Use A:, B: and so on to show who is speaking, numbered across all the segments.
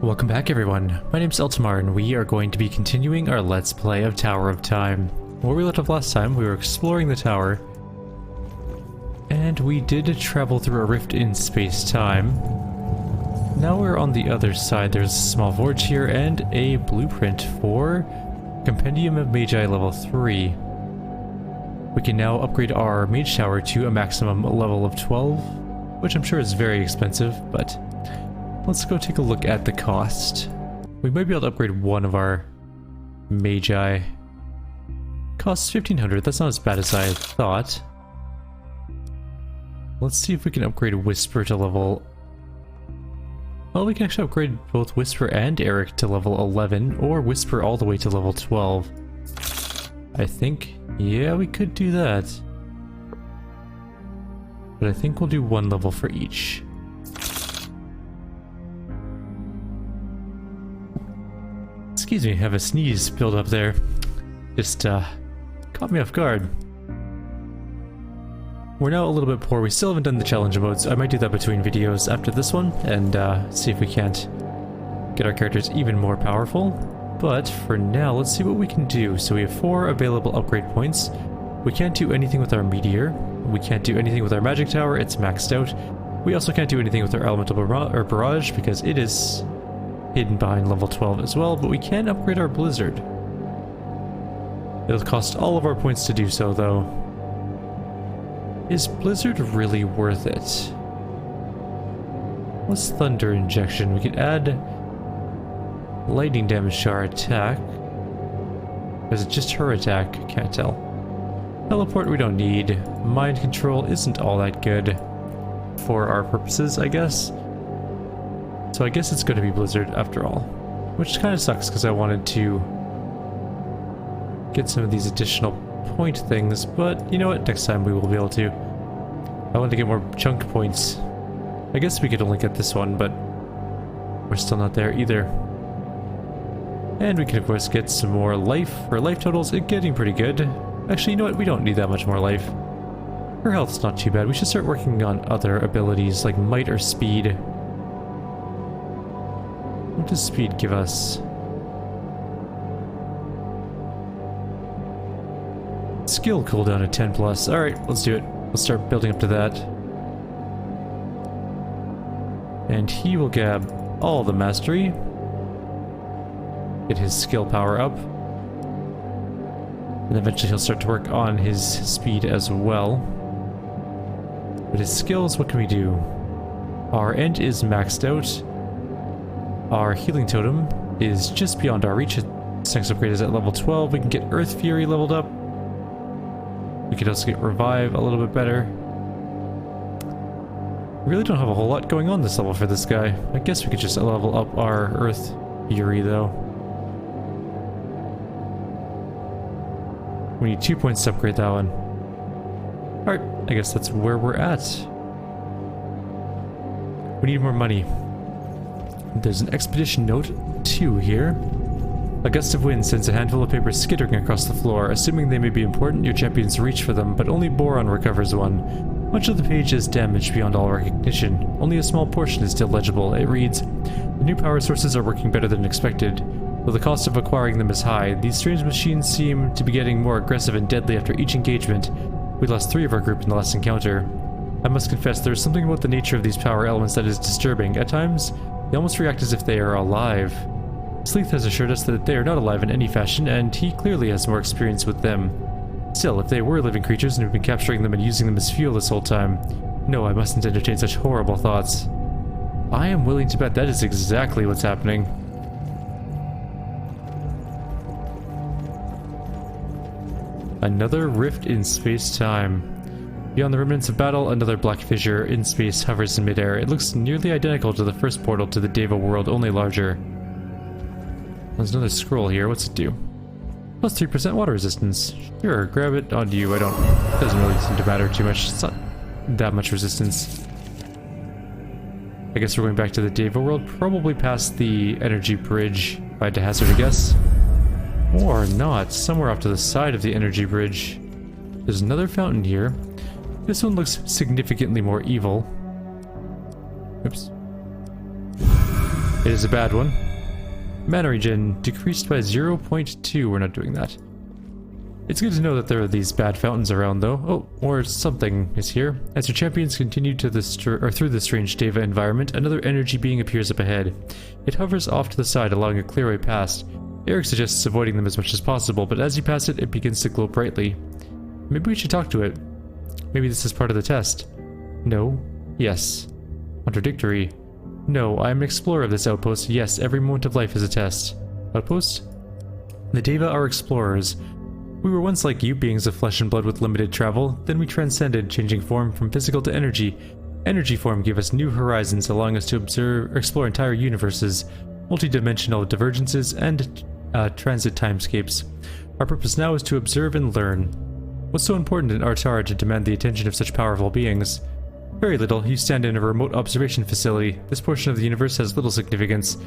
A: Welcome back everyone, my name's Eltimar and we are going to be continuing our Let's Play of Tower of Time. Where we left off last time, we were exploring the tower, and we did travel through a rift in space-time. Now we're on the other side. There's a small forge here and a blueprint for Compendium of Magi level 3. We can now upgrade our mage tower to a maximum level of 12, which I'm sure is very expensive, but let's go take a look at the cost. We might be able to upgrade one of our Magi. Costs 1500, that's not as bad as I thought. Let's see if we can upgrade Whisper to level... Well, we can actually upgrade both Whisper and Eric to level 11, or Whisper all the way to level 12. I think, yeah, we could do that. But I think we'll do one level for each. Excuse me, I have a sneeze build up there. Just caught me off guard. We're now a little bit poor. We still haven't done the challenge modes. I might do that between videos after this one and see if we can't get our characters even more powerful. But for now, let's see what we can do. So we have 4 available upgrade points. We can't do anything with our meteor. We can't do anything with our magic tower. It's maxed out. We also can't do anything with our elemental barrage because it is hidden behind level 12 as well, but we can upgrade our blizzard. It'll cost all of our points to do so, though. Is blizzard really worth it? What's thunder injection? We could add lightning damage to our attack. Or is it just her attack? Can't tell. Teleport we don't need. Mind control isn't all that good for our purposes, I guess. So I guess it's going to be blizzard after all. Which kind of sucks because I wanted to get some of these additional point things, but you know what, next time we will be able to. I want to get more chunk points. I guess we could only get this one, but we're still not there either. And we can of course get some more life. Her life totals are getting pretty good. Actually, you know what, we don't need that much more life. Her health's not too bad. We should start working on other abilities like might or speed. What does speed give us? Skill cooldown at 10 plus. Alright, let's do it. Let's start building up to that. And he will grab all the mastery. Get his skill power up. And eventually he'll start to work on his speed as well. But his skills, what can we do? Our end is maxed out. Our healing totem is just beyond our reach. Its next upgrade is at level 12. We can get Earth Fury leveled up. We could also get Revive a little bit better. We really don't have a whole lot going on this level for this guy. I guess we could just level up our Earth Fury though. We need 2 points to upgrade that one. Alright, I guess that's where we're at. We need more money. There's an expedition note 2 here. A gust of wind sends a handful of papers skittering across the floor. Assuming they may be important, your champions reach for them, but only Boron recovers one. Much of the page is damaged beyond all recognition. Only a small portion is still legible. It reads, "The new power sources are working better than expected. Though the cost of acquiring them is high, these strange machines seem to be getting more aggressive and deadly after each engagement. We lost 3 of our group in the last encounter. I must confess, there is something about the nature of these power elements that is disturbing. At times, they almost react as if they are alive. Sleeth has assured us that they are not alive in any fashion, and he clearly has more experience with them. Still, if they were living creatures and we've been capturing them and using them as fuel this whole time, no, I mustn't entertain such horrible thoughts." I am willing to bet that is exactly what's happening. Another rift in space-time. Beyond the remnants of battle, another black fissure in space hovers in midair. It looks nearly identical to the first portal to the Deva world, only larger. There's another scroll here. What's it do? Plus 3% water resistance. Sure, grab it onto you. It doesn't really seem to matter too much. It's not that much resistance. I guess we're going back to the Deva world, probably past the energy bridge, if I had to hazard a guess. Or not, somewhere off to the side of the energy bridge. There's another fountain here. This one looks significantly more evil. Oops. It is a bad one. Mana regen decreased by 0.2. We're not doing that. It's good to know that there are these bad fountains around, though. Oh, or something is here. As your champions continue to through the strange Deva environment, another energy being appears up ahead. It hovers off to the side, allowing a clear way past. Eric suggests avoiding them as much as possible, but as you pass it, it begins to glow brightly. Maybe we should talk to it. Maybe this is part of the test. No. Yes. Contradictory. No, I am an explorer of this outpost. Yes, every moment of life is a test. Outpost? The Deva are explorers. We were once like you, beings of flesh and blood with limited travel. Then we transcended, changing form from physical to energy. Energy form gave us new horizons, allowing us to explore entire universes, multi-dimensional divergences, and transit timescapes. Our purpose now is to observe and learn. What's so important in Artar to demand the attention of such powerful beings? Very little. You stand in a remote observation facility. This portion of the universe has little significance.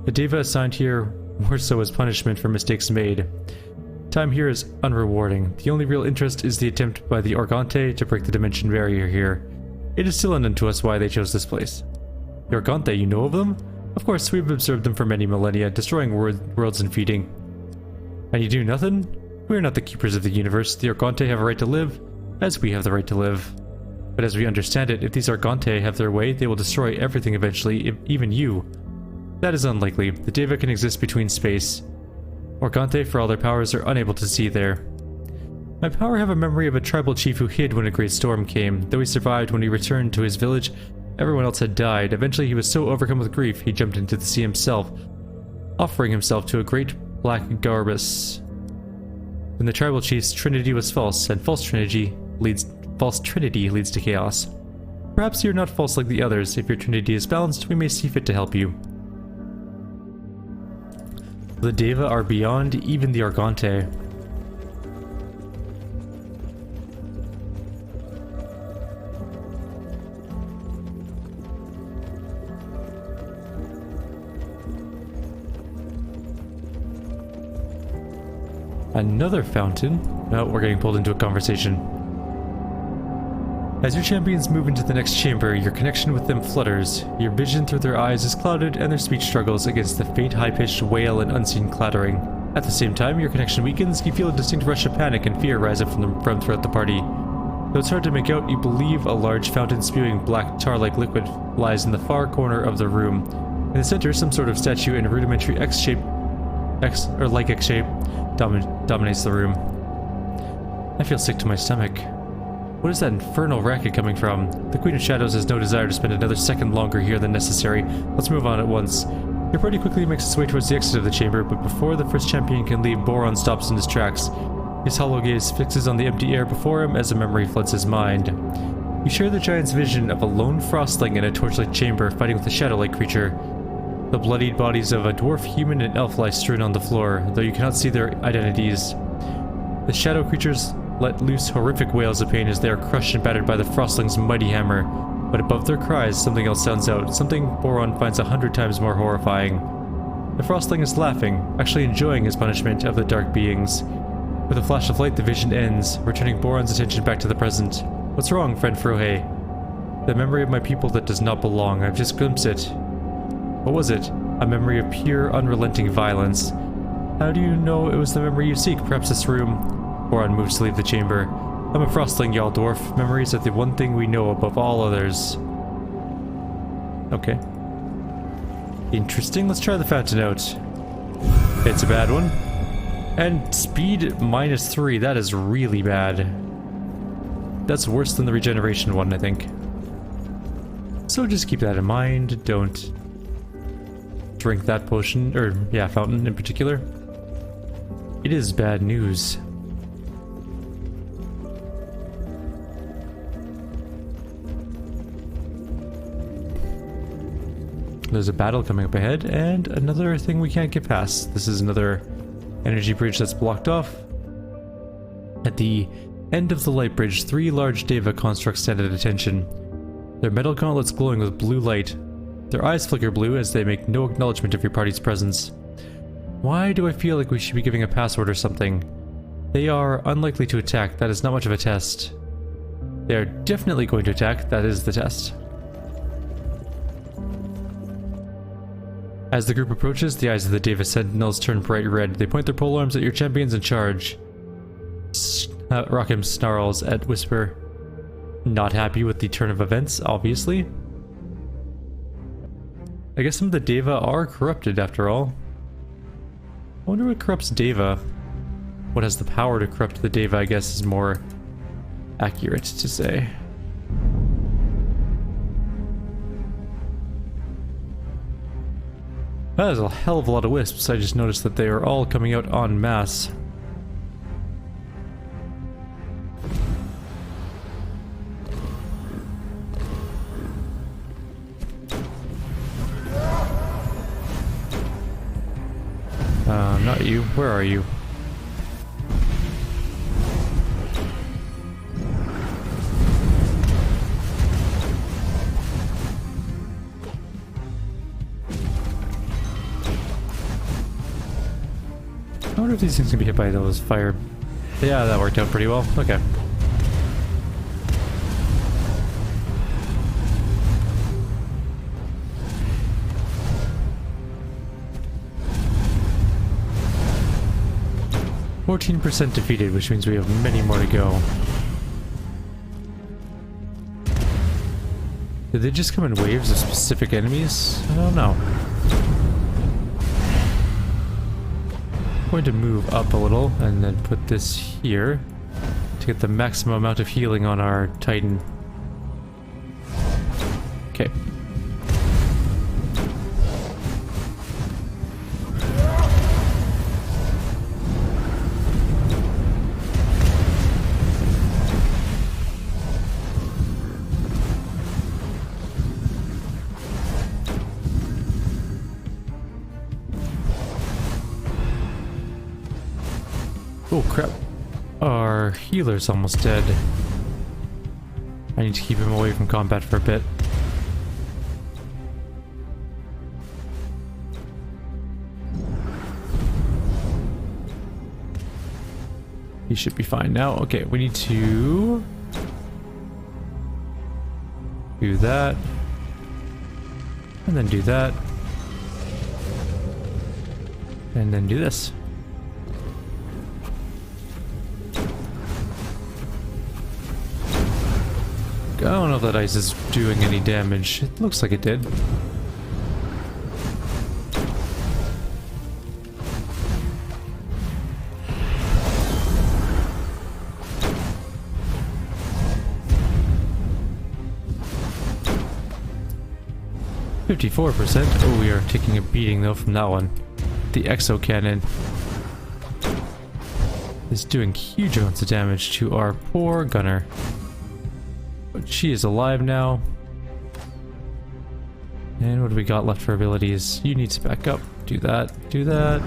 A: The Deva assigned here were so as punishment for mistakes made. Time here is unrewarding. The only real interest is the attempt by the Organte to break the dimension barrier here. It is still unknown to us why they chose this place. The Organte, you know of them? Of course, we've observed them for many millennia, destroying worlds and feeding. And you do nothing? We are not the keepers of the universe. The Organte have a right to live, as we have the right to live. But as we understand it, if these Organte have their way, they will destroy everything eventually, even you. That is unlikely. The Deva can exist between space. Organte, for all their powers, are unable to see there. My power have a memory of a tribal chief who hid when a great storm came. Though he survived when he returned to his village, everyone else had died. Eventually he was so overcome with grief, he jumped into the sea himself, offering himself to a great black Garbus. Then the tribal chief's trinity was false, and false trinity leads to chaos. Perhaps you're not false like the others. If your trinity is balanced, we may see fit to help you. The Deva are beyond even the Organte. Another fountain? Oh, we're getting pulled into a conversation. As your champions move into the next chamber, your connection with them flutters. Your vision through their eyes is clouded, and their speech struggles against the faint, high-pitched wail and unseen clattering. At the same time, your connection weakens. You feel a distinct rush of panic and fear rise up from throughout the party. Though it's hard to make out, you believe a large fountain spewing black tar-like liquid lies in the far corner of the room. In the center, some sort of statue in a rudimentary X-shape dominates the room. I feel sick to my stomach. What is that infernal racket coming from? The Queen of Shadows has no desire to spend another second longer here than necessary. Let's move on at once. Your party quickly makes its way towards the exit of the chamber, but before the first champion can leave, Boron stops in his tracks. His hollow gaze fixes on the empty air before him as a memory floods his mind. You share the giant's vision of a lone frostling in a torchlit chamber fighting with a shadow-like creature. The bloodied bodies of a dwarf, human, and elf lie strewn on the floor, though you cannot see their identities. The shadow creatures let loose horrific wails of pain as they are crushed and battered by the frostling's mighty hammer. But above their cries, something else sounds out, something Boron finds 100 times more horrifying. The frostling is laughing, actually enjoying his punishment of the dark beings. With a flash of light, the vision ends, returning Boron's attention back to the present. What's wrong, friend Frohe? The memory of my people that does not belong. I've just glimpsed it. What was it? A memory of pure, unrelenting violence. How do you know it was the memory you seek? Perhaps this room? Boron moves to leave the chamber. I'm a frostling, y'all dwarf. Memories are the one thing we know above all others. Okay. Interesting. Let's try the fountain out. It's a bad one. And speed -3. That is really bad. That's worse than the regeneration one, I think. So just keep that in mind. Don't drink that potion, or yeah, fountain in particular. It is bad news. There's a battle coming up ahead, and another thing we can't get past. This is another energy bridge that's blocked off. At the end of the light bridge, 3 large Deva constructs stand at attention. Their metal gauntlets glowing with blue light. Their eyes flicker blue as they make no acknowledgement of your party's presence. Why do I feel like we should be giving a password or something? They are unlikely to attack. That is not much of a test. They are definitely going to attack. That is the test. As the group approaches, the eyes of the Deva sentinels turn bright red. They point their polearms at your champions in charge. Rockham snarls at Whisper. Not happy with the turn of events, obviously. I guess some of the Deva are corrupted after all. I wonder what corrupts Deva. What has the power to corrupt the Deva, I guess, is more accurate to say. That is a hell of a lot of wisps. I just noticed that they are all coming out en masse. Not you. Where are you? I wonder if these things can be hit by those fire... Yeah, that worked out pretty well. Okay. %, defeated, which means we have many more to go. Did they just come in waves of specific enemies? I don't know. I'm going to move up a little and then put this here to get the maximum amount of healing on our Titan. Okay. Oh crap. Our healer's almost dead. I need to keep him away from combat for a bit. He should be fine now. Okay, we need to do that. And then do that. And then do this. I don't know if that ice is doing any damage. It looks like it did. %. Oh, we are taking a beating though from that one. The exo cannon is doing huge amounts of damage to our poor gunner. But she is alive now. And what do we got left for abilities? You need to back up. Do that. Do that.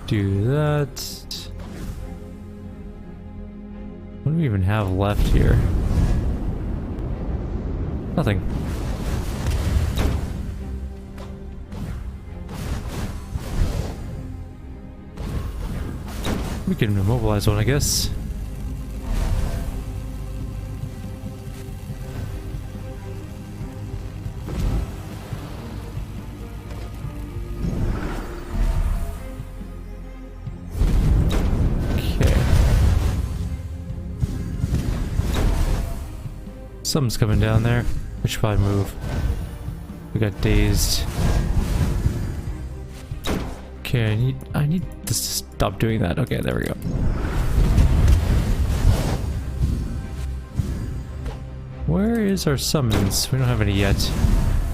A: Do that. What do we even have left here? Nothing. We can immobilize one, I guess. Something's coming down there. We should probably move. We got dazed. Okay, I need to stop doing that. Okay, there we go. Where is our summons? We don't have any yet.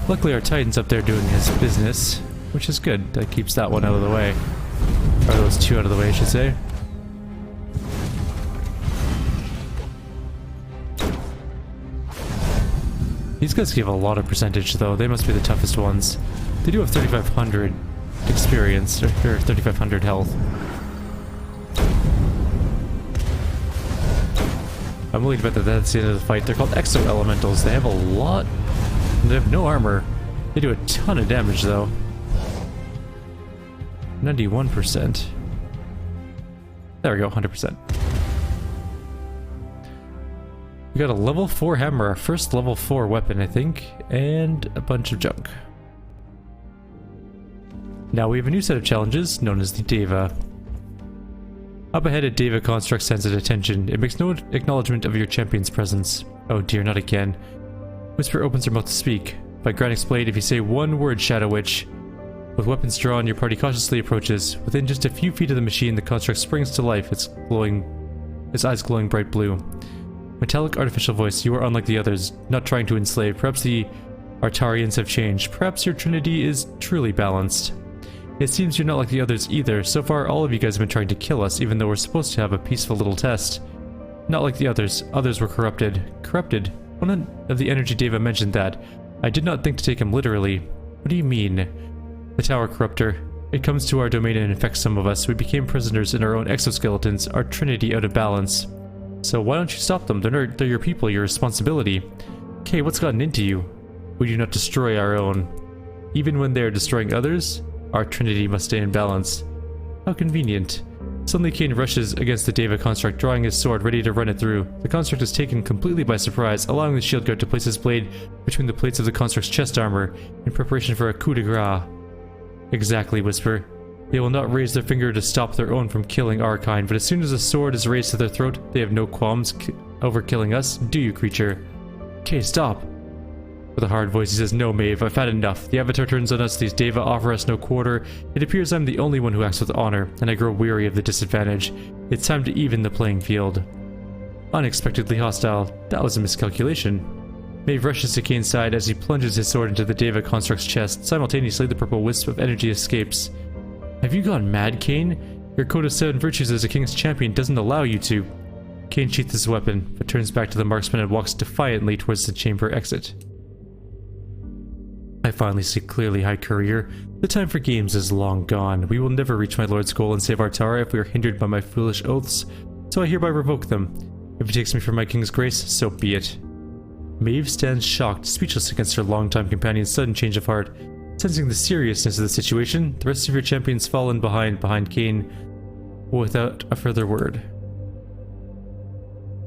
A: Luckily our Titan's up there doing his business, which is good. That keeps that one out of the way. Or those two out of the way, I should say. These guys give a lot of percentage though. They must be the toughest ones. They do have 3,500 experience, or 3,500 health. I'm willing to bet that that's the end of the fight. They're called Exo Elementals. They have a lot. They have no armor. They do a ton of damage though. 91%. There we go, 100%. We got a level 4 hammer, our first level 4 weapon, I think, and a bunch of junk. Now we have a new set of challenges, known as the Deva. Up ahead, a Deva construct stands at attention. It makes no acknowledgement of your champion's presence. Oh dear, not again. Whisper opens her mouth to speak. By Granite's blade, if you say one word, Shadow Witch. With weapons drawn, your party cautiously approaches. Within just a few feet of the machine, the construct springs to life, its eyes glowing bright blue. Metallic artificial voice, you are unlike the others, not trying to enslave. Perhaps the Artarians have changed. Perhaps your trinity is truly balanced. It seems you're not like the others either. So far, all of you guys have been trying to kill us, even though we're supposed to have a peaceful little test. Not like the others. Others were corrupted. Corrupted? One of the energy Deva mentioned that. I did not think to take him literally. What do you mean? The Tower Corruptor. It comes to our domain and infects some of us. We became prisoners in our own exoskeletons, our trinity out of balance. So why don't you stop them? They're your people, your responsibility. Okay, what's gotten into you? We do not destroy our own. Even when they are destroying others, our trinity must stay in balance. How convenient. Suddenly Kane rushes against the Deva construct, drawing his sword, ready to run it through. The construct is taken completely by surprise, allowing the shield guard to place his blade between the plates of the construct's chest armor, in preparation for a coup de grace. Exactly, Whisper. They will not raise their finger to stop their own from killing our kind, but as soon as a sword is raised to their throat, they have no qualms over killing us, do you, creature? Okay, stop. With a hard voice, he says, No, Maeve, I've had enough. The Avatar turns on us, these Deva offer us no quarter. It appears I'm the only one who acts with honor, and I grow weary of the disadvantage. It's time to even the playing field. Unexpectedly hostile. That was a miscalculation. Maeve rushes to Kane's side as he plunges his sword into the Deva construct's chest. Simultaneously, the purple wisp of energy escapes. Have you gone mad, Kane? Your code of 7 virtues as a king's champion doesn't allow you to. Kane sheaths his weapon, but turns back to the marksman and walks defiantly towards the chamber exit. I finally see clearly, High Courier. The time for games is long gone. We will never reach my lord's goal and save our tower if we are hindered by my foolish oaths, so I hereby revoke them. If it takes me from my king's grace, so be it. Maeve stands shocked, speechless against her longtime companion's sudden change of heart. Sensing the seriousness of the situation, the rest of your champions fall in behind Kane without a further word.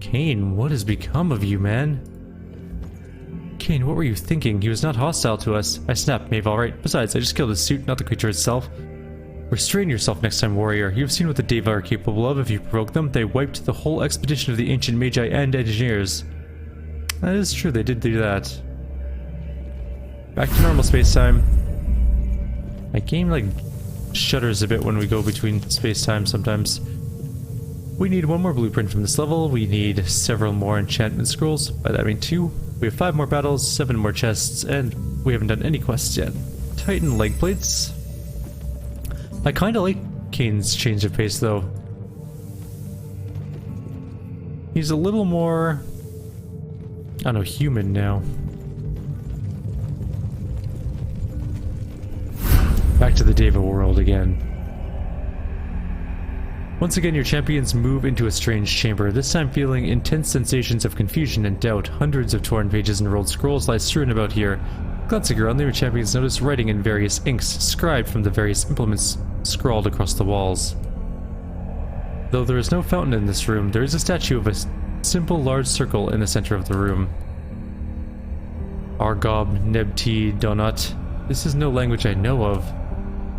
A: Kane, what has become of you, man? Kane, what were you thinking? He was not hostile to us. I snapped, Maeve, alright. Besides, I just killed his suit, not the creature itself. Restrain yourself next time, warrior. You've seen what the Deva are capable of if you provoke them. They wiped the whole expedition of the ancient magi and engineers. That is true, they did do that. Back to normal space-time. My game, like, shudders a bit when we go between space-time sometimes. We need one more blueprint from this level. We need several more enchantment scrolls. By that I mean 2. We have 5 more battles, 7 more chests, and we haven't done any quests yet. Titan leg plates. I kinda like Kane's change of pace though. He's a little more, I don't know, human now. Back to the Deva world again. Once again, your champions move into a strange chamber, this time feeling intense sensations of confusion and doubt. Hundreds of torn pages and rolled scrolls lie strewn about here. Glancing around, your champions notice writing in various inks, scribed from the various implements scrawled across the walls. Though there is no fountain in this room, there is a statue of a simple large circle in the center of the room. Argob Nebti Donut. This is no language I know of.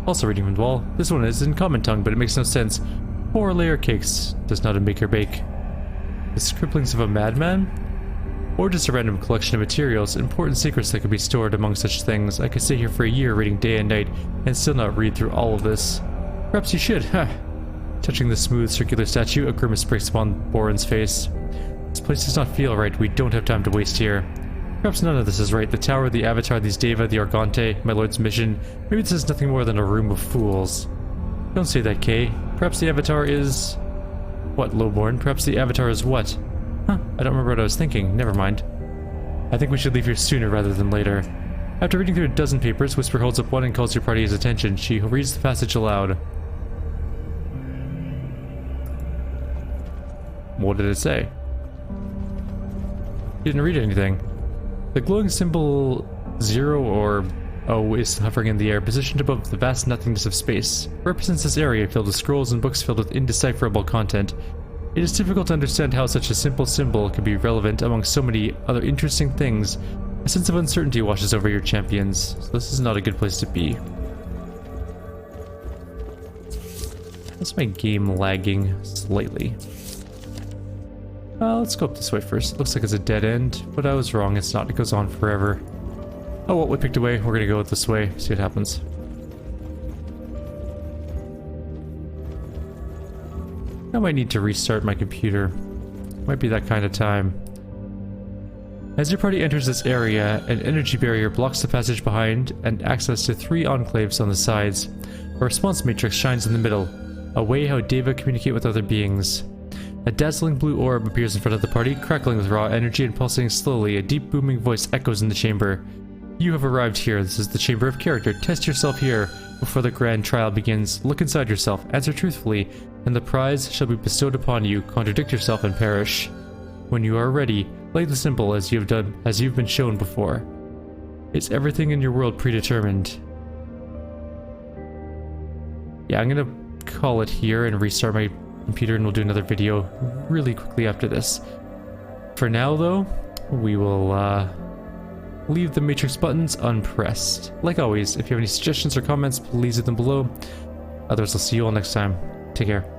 A: Also reading from the wall. This one is in common tongue, but it makes no sense. 4 layer cakes does not a maker bake. The scribblings of a madman? Or just a random collection of materials, important secrets that could be stored among such things. I could stay here for a year reading day and night and still not read through all of this. Perhaps you should, huh? Touching the smooth circular statue, a grimace breaks upon Boren's face. This place does not feel right. We don't have time to waste here. Perhaps none of this is right. The tower, the avatar, these Deva, the Argante, my lord's mission. Maybe this is nothing more than a room of fools. Don't say that, Kay. Perhaps the avatar is... What, Lowborn? Perhaps the avatar is what? Huh, I don't remember what I was thinking. Never mind. I think we should leave here sooner rather than later. After reading through a dozen papers, Whisper holds up one and calls your party his attention. She reads the passage aloud. What did it say? Didn't read anything. The glowing symbol 0 or O is hovering in the air, positioned above the vast nothingness of space. It represents this area filled with scrolls and books filled with indecipherable content. It is difficult to understand how such a simple symbol could be relevant among so many other interesting things. A sense of uncertainty washes over your champions, so this is not a good place to be. Is my game lagging slightly? Let's go up this way first. It looks like it's a dead end, but I was wrong. It's not. It goes on forever. Oh, well, we picked a way. We're gonna go this way. See what happens. I might need to restart my computer. Might be that kind of time. As your party enters this area, an energy barrier blocks the passage behind and access to 3 enclaves on the sides. A response matrix shines in the middle, a way how Deva communicate with other beings. A dazzling blue orb appears in front of the party, crackling with raw energy and pulsing slowly. A deep booming voice echoes in the chamber. You have arrived here. This is the Chamber of Character. Test yourself here before the grand trial begins. Look inside yourself, answer truthfully, and the prize shall be bestowed upon you. Contradict yourself and perish. When you are ready, play the symbol as you've been shown before. Is everything in your world predetermined? Yeah, I'm gonna call it here and restart my computer, and we'll do another video really quickly after this. For now, though, we will leave the matrix buttons unpressed. Like always, if you have any suggestions or comments, please leave them below. Otherwise, I'll see you all next time. Take care.